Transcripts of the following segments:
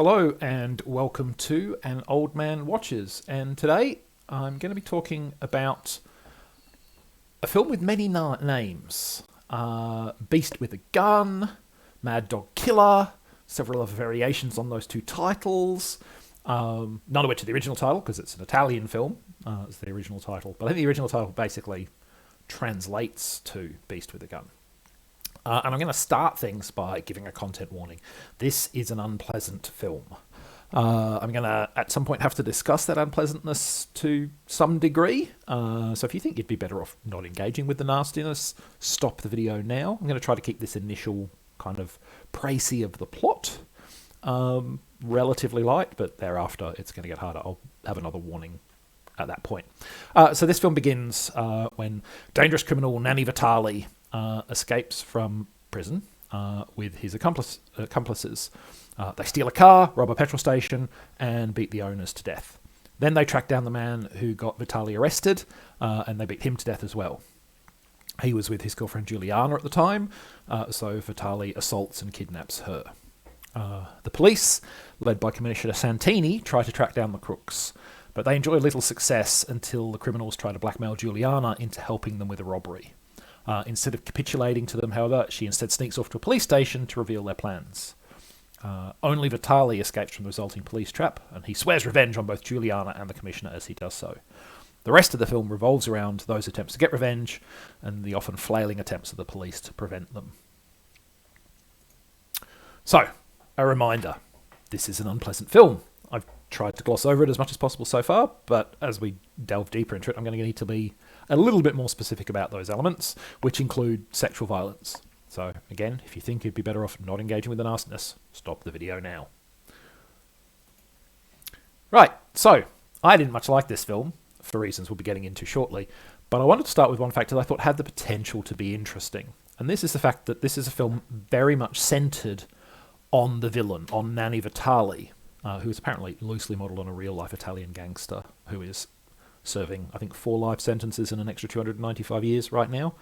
Hello and welcome to An Old Man Watches, and today I'm going to be talking about a film with many names. Beast with a Gun, Mad Dog Killer, several other variations on those two titles, none of which are the original title because it's an Italian film, it's the original title, but I think the original title basically translates to Beast with a Gun. And I'm going to start things by giving a content warning. This is an unpleasant film. I'm going to, at some point, have to discuss that unpleasantness to some degree. So if you think you'd be better off not engaging with the nastiness, stop the video now. I'm going to try to keep this initial kind of précis of the plot relatively light, but thereafter it's going to get harder. I'll have another warning at that point. So this film begins when dangerous criminal Nanni Vitali escapes from prison with his accomplices. They steal a car, rob a petrol station, and beat the owners to death. Then they track down the man who got Vitali arrested, and they beat him to death as well. He was with his girlfriend Juliana at the time, so Vitali assaults and kidnaps her. The police, led by Commissioner Santini, try to track down the crooks, but they enjoy little success until the criminals try to blackmail Juliana into helping them with a robbery. Instead of capitulating to them, however, she instead sneaks off to a police station to reveal their plans. Only Vitali escapes from the resulting police trap, and he swears revenge on both Juliana and the Commissioner as he does so. The rest of the film revolves around those attempts to get revenge, and the often flailing attempts of the police to prevent them. So, a reminder, this is an unpleasant film. I've tried to gloss over it as much as possible so far, but as we delve deeper into it, I'm going to need to be a little bit more specific about those elements, which include sexual violence. So, again, if you think you'd be better off not engaging with the nastiness, stop the video now. Right, so, I didn't much like this film, for reasons we'll be getting into shortly, but I wanted to start with one fact that I thought had the potential to be interesting. And this is the fact that this is a film very much centred on the villain, on Nanni Vitali, who is apparently loosely modelled on a real-life Italian gangster who is serving, I think, 4 life sentences and an extra 295 years right now.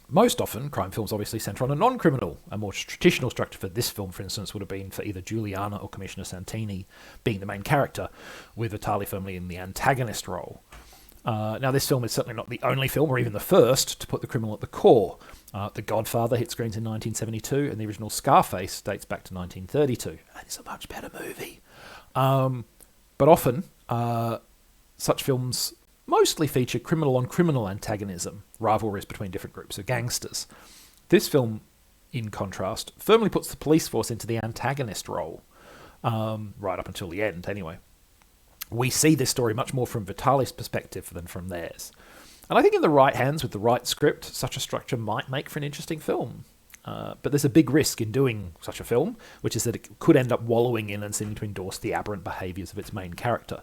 Most often, crime films obviously centre on a non-criminal. A more traditional structure for this film, for instance, would have been for either Juliana or Commissioner Santini being the main character, with Vitali firmly in the antagonist role. Now, this film is certainly not the only film, or even the first, to put the criminal at the core. The Godfather hit screens in 1972, and the original Scarface dates back to 1932. And it's a much better movie. But often, such films mostly feature criminal-on-criminal antagonism, rivalries between different groups of gangsters. This film, in contrast, firmly puts the police force into the antagonist role, right up until the end, anyway. We see this story much more from Vitali's perspective than from theirs. And I think in the right hands, with the right script, such a structure might make for an interesting film. But there's a big risk in doing such a film, which is that it could end up wallowing in and seeming to endorse the aberrant behaviours of its main character.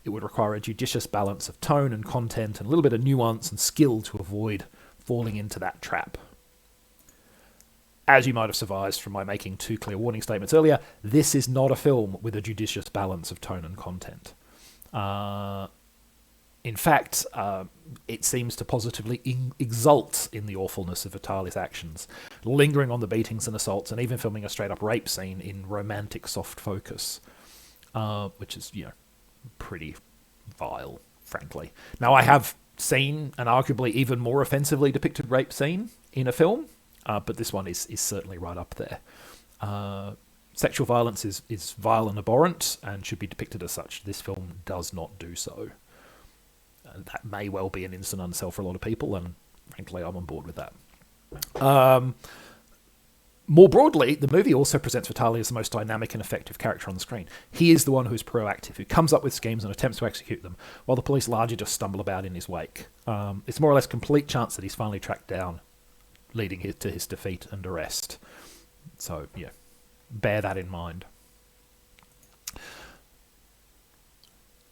It would require a judicious balance of tone and content and a little bit of nuance and skill to avoid falling into that trap. As you might have surmised from my making 2 clear warning statements earlier, this is not a film with a judicious balance of tone and content. In fact, it seems to positively exult in the awfulness of Vitali's actions, lingering on the beatings and assaults, and even filming a straight-up rape scene in romantic soft focus, which is, pretty vile, frankly. Now, I have seen an arguably even more offensively depicted rape scene in a film, but this one is certainly right up there. Sexual violence is vile and abhorrent and should be depicted as such. This film does not do so. And that may well be an instant unsell for a lot of people, and frankly, I'm on board with that. More broadly, the movie also presents Vitali as the most dynamic and effective character on the screen. He is the one who's proactive, who comes up with schemes and attempts to execute them, while the police largely just stumble about in his wake. It's more or less complete chance that he's finally tracked down, leading to his defeat and arrest. So, yeah, bear that in mind.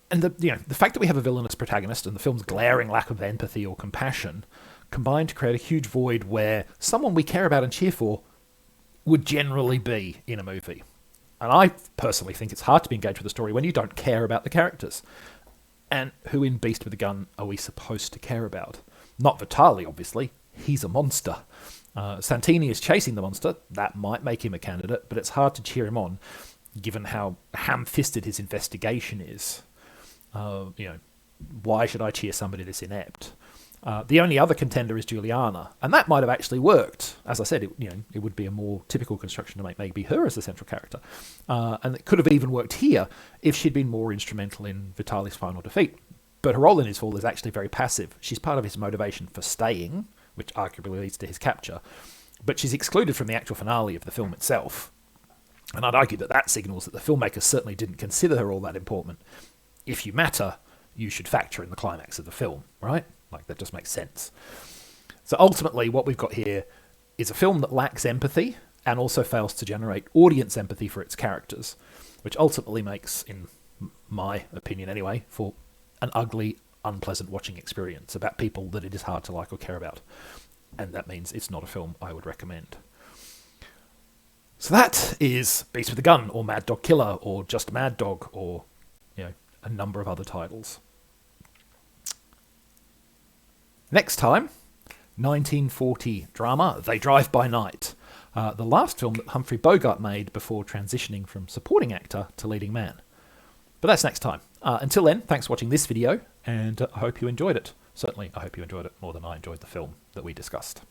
And the fact that we have a villainous protagonist and the film's glaring lack of empathy or compassion combine to create a huge void where someone we care about and cheer for would generally be in a movie. And I personally think it's hard to be engaged with a story when you don't care about the characters. And who in Beast with a Gun are we supposed to care about? Not Vitali, obviously. He's a monster. Santini is chasing the monster. That might make him a candidate, but it's hard to cheer him on given how ham-fisted his investigation is. Why should I cheer somebody this inept? The only other contender is Juliana, and that might have actually worked. As I said, it would be a more typical construction to make maybe her as the central character, and it could have even worked here if she'd been more instrumental in Vitaly's final defeat. But her role in his fall is actually very passive. She's part of his motivation for staying, which arguably leads to his capture, but she's excluded from the actual finale of the film itself. And I'd argue that that signals that the filmmakers certainly didn't consider her all that important. If you matter, you should factor in the climax of the film, right? Like, that just makes sense. So ultimately, what we've got here is a film that lacks empathy and also fails to generate audience empathy for its characters, which ultimately makes, in my opinion anyway, for an ugly, unpleasant watching experience about people that it is hard to like or care about. And that means it's not a film I would recommend. So that is Beast with a Gun, or Mad Dog Killer, or just Mad Dog, or a number of other titles. Next time, 1940 drama They Drive by Night, the last film that Humphrey Bogart made before transitioning from supporting actor to leading man. But that's next time. Until then, thanks for watching this video, and I hope you enjoyed it. Certainly, I hope you enjoyed it more than I enjoyed the film that we discussed.